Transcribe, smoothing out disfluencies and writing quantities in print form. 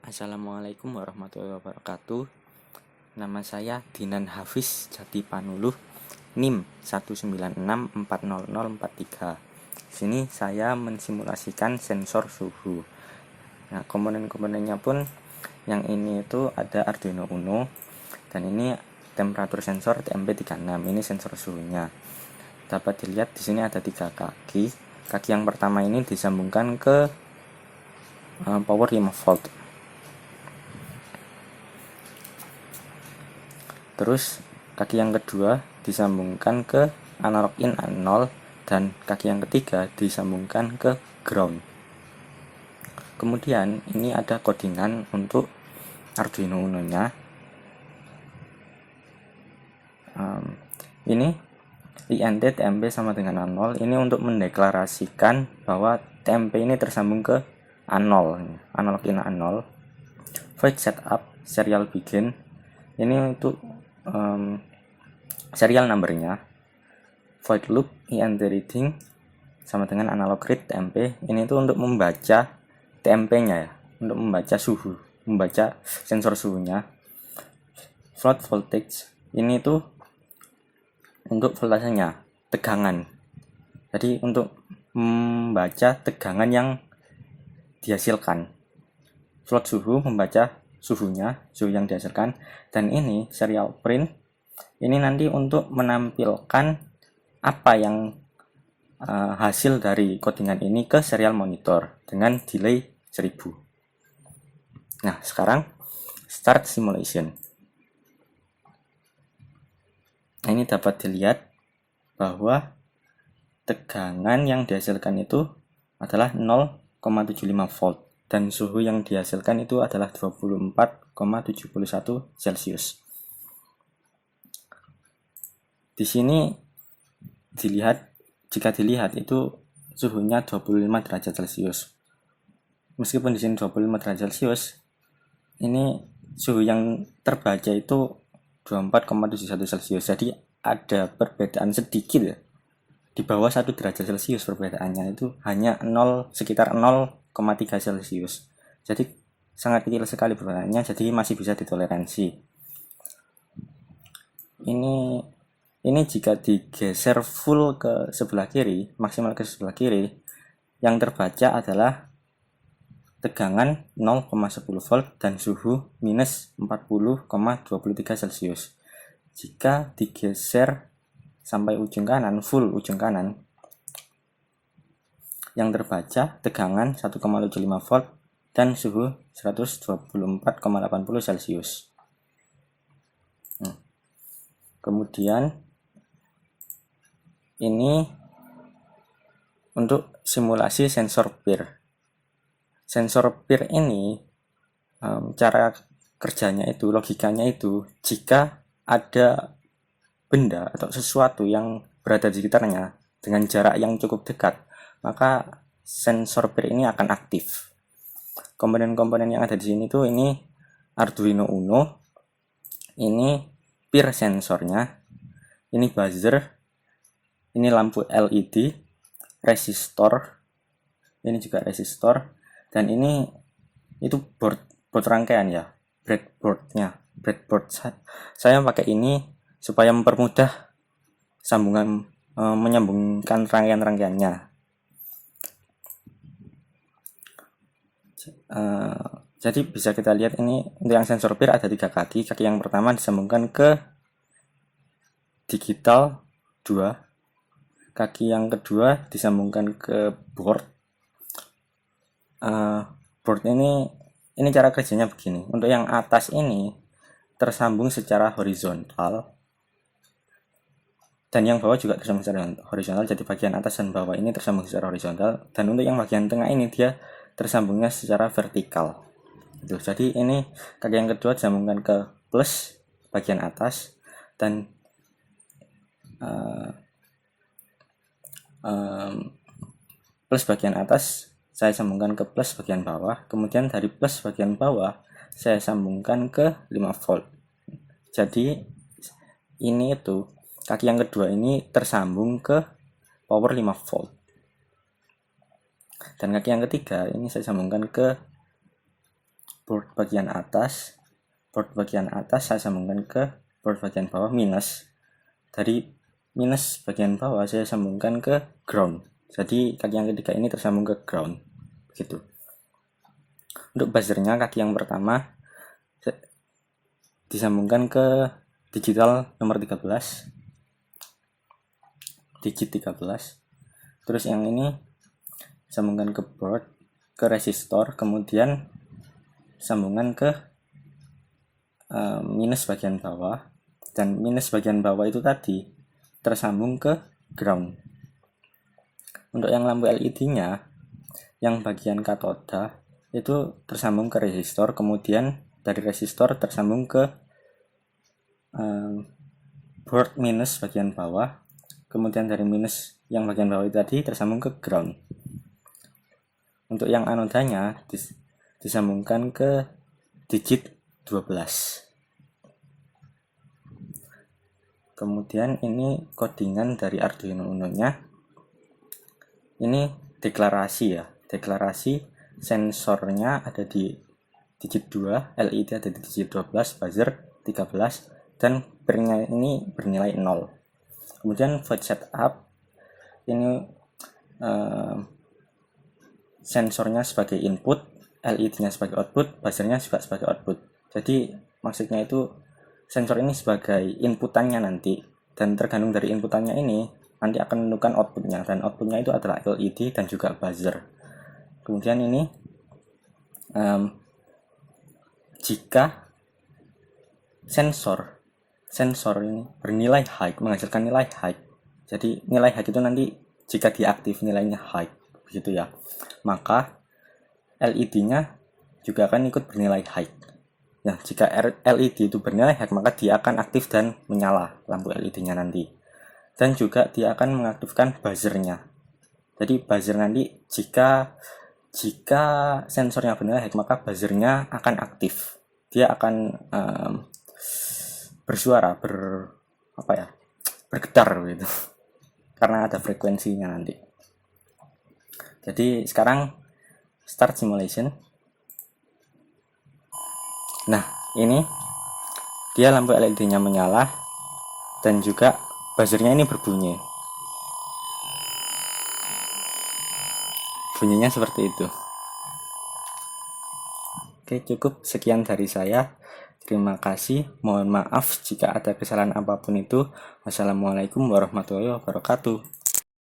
Assalamualaikum warahmatullahi wabarakatuh. Nama saya Dinan Hafiz Jati Panuluh, NIM 196400443. Sini saya mensimulasikan sensor suhu. Nah, komponen-komponennya pun yang ini itu ada Arduino Uno, dan ini temperatur sensor TMP36. Ini sensor suhunya. Dapat dilihat di sini ada 3 kaki. Kaki yang pertama ini disambungkan ke power 5 volt. Terus kaki yang kedua disambungkan ke analog in 0, dan kaki yang ketiga disambungkan ke ground. Kemudian ini ada codingan untuk Arduino Uno nya. Ini INT TMP sama dengan A0. Ini untuk mendeklarasikan bahwa TMP ini tersambung ke A0, analog in A0. Void setup serial begin, ini untuk serial numbernya. Void loop INT reading sama dengan analog read TMP. Ini tuh untuk membaca TMP-nya ya, untuk membaca suhu, membaca sensor suhunya. Float voltage, ini tuh untuk voltasenya, tegangan. Jadi untuk membaca tegangan yang dihasilkan. Float suhu membaca suhunya, suhu yang dihasilkan. Dan ini serial print, ini nanti untuk menampilkan apa yang hasil dari codingan ini ke serial monitor dengan delay 1000. Nah, sekarang start simulation. Nah, ini dapat dilihat bahwa tegangan yang dihasilkan itu adalah 0,75 volt, dan suhu yang dihasilkan itu adalah 24,71 Celcius. Di sini jika dilihat itu suhunya 25 derajat Celcius. Meskipun di sini 25 derajat Celcius, ini suhu yang terbaca itu 24,71 Celcius. Jadi ada perbedaan sedikit ya. Di bawah 1 derajat Celcius perbedaannya, itu hanya sekitar 0,3 Celcius. Jadi sangat kecil sekali perbedaannya, jadi masih bisa ditoleransi. Ini jika digeser full ke sebelah kiri, maksimal ke sebelah kiri, yang terbaca adalah tegangan 0,10 volt dan suhu minus 40,23 Celcius. Jika digeser sampai ujung kanan, full ujung kanan, yang terbaca tegangan 1,75 volt dan suhu 124,80 Celcius. Kemudian ini untuk simulasi sensor PIR. Sensor PIR ini cara kerjanya itu, logikanya itu, jika ada benda atau sesuatu yang berada di sekitarnya dengan jarak yang cukup dekat, maka sensor PIR ini akan aktif. Komponen-komponen yang ada di sini tuh, ini Arduino Uno, ini PIR sensornya, ini buzzer, ini lampu LED, resistor, ini juga resistor, dan ini itu board rangkaian ya, breadboard. Saya pakai ini supaya mempermudah sambungan, menyambungkan rangkaian-rangkaiannya. Jadi bisa kita lihat ini untuk yang sensor PIR ada 3 kaki. Kaki yang pertama disambungkan ke digital 2. Kaki yang kedua disambungkan ke board. Board ini cara kerjanya begini. Untuk yang atas ini tersambung secara horizontal, dan yang bawah juga tersambung secara horizontal. Jadi bagian atas dan bawah ini tersambung secara horizontal, dan untuk yang bagian tengah ini dia tersambungnya secara vertikal. Jadi ini kaki yang kedua disambungkan ke plus bagian atas, dan plus bagian atas saya sambungkan ke plus bagian bawah. Kemudian dari plus bagian bawah saya sambungkan ke 5 volt. Jadi ini itu kaki yang kedua ini tersambung ke power 5 volt. Dan kaki yang ketiga ini saya sambungkan ke board bagian atas saya sambungkan ke board bagian bawah minus. Dari minus bagian bawah saya sambungkan ke ground. Jadi kaki yang ketiga ini tersambung ke ground. Begitu. Untuk buzzernya kaki yang pertama disambungkan ke digital nomor 13, digit 13. Terus yang ini sambungkan ke board, ke resistor, kemudian sambungan ke minus bagian bawah, dan minus bagian bawah itu tadi tersambung ke ground. Untuk yang lampu LED-nya, yang bagian katoda itu tersambung ke resistor, kemudian dari resistor tersambung ke board minus bagian bawah, kemudian dari minus yang bagian bawah itu tadi tersambung ke ground. Untuk yang anodanya disambungkan ke digit 12. Kemudian ini codingan dari Arduino Uno-nya. Ini deklarasi sensornya ada di digit 2, LED ada di digit 12, buzzer 13, dan pairnya ini bernilai 0. Kemudian void setup ini sensornya sebagai input, LED-nya sebagai output, buzzernya juga sebagai output. Jadi maksudnya itu sensor ini sebagai inputannya nanti, dan tergantung dari inputannya ini nanti akan menentukan outputnya, dan outputnya itu adalah LED dan juga buzzer. Kemudian ini jika sensor ini bernilai high, menghasilkan nilai high, jadi nilai high itu nanti jika diaktif nilainya high, begitu ya, maka LED-nya juga akan ikut bernilai high. Nah, jika LED itu bernilai high, maka dia akan aktif dan menyala lampu LED-nya nanti. Dan juga dia akan mengaktifkan buzzernya. Jadi buzzer nanti jika sensornya bernilai high, maka buzzernya akan aktif. Dia akan bersuara, bergetar gitu. Karena ada frekuensinya nanti. Jadi sekarang start simulation. Nah, ini dia lampu LED-nya menyala dan juga buzzernya ini berbunyi. Bunyinya seperti itu. Oke, cukup sekian dari saya. Terima kasih. Mohon maaf jika ada kesalahan apapun itu. Wassalamualaikum warahmatullahi wabarakatuh.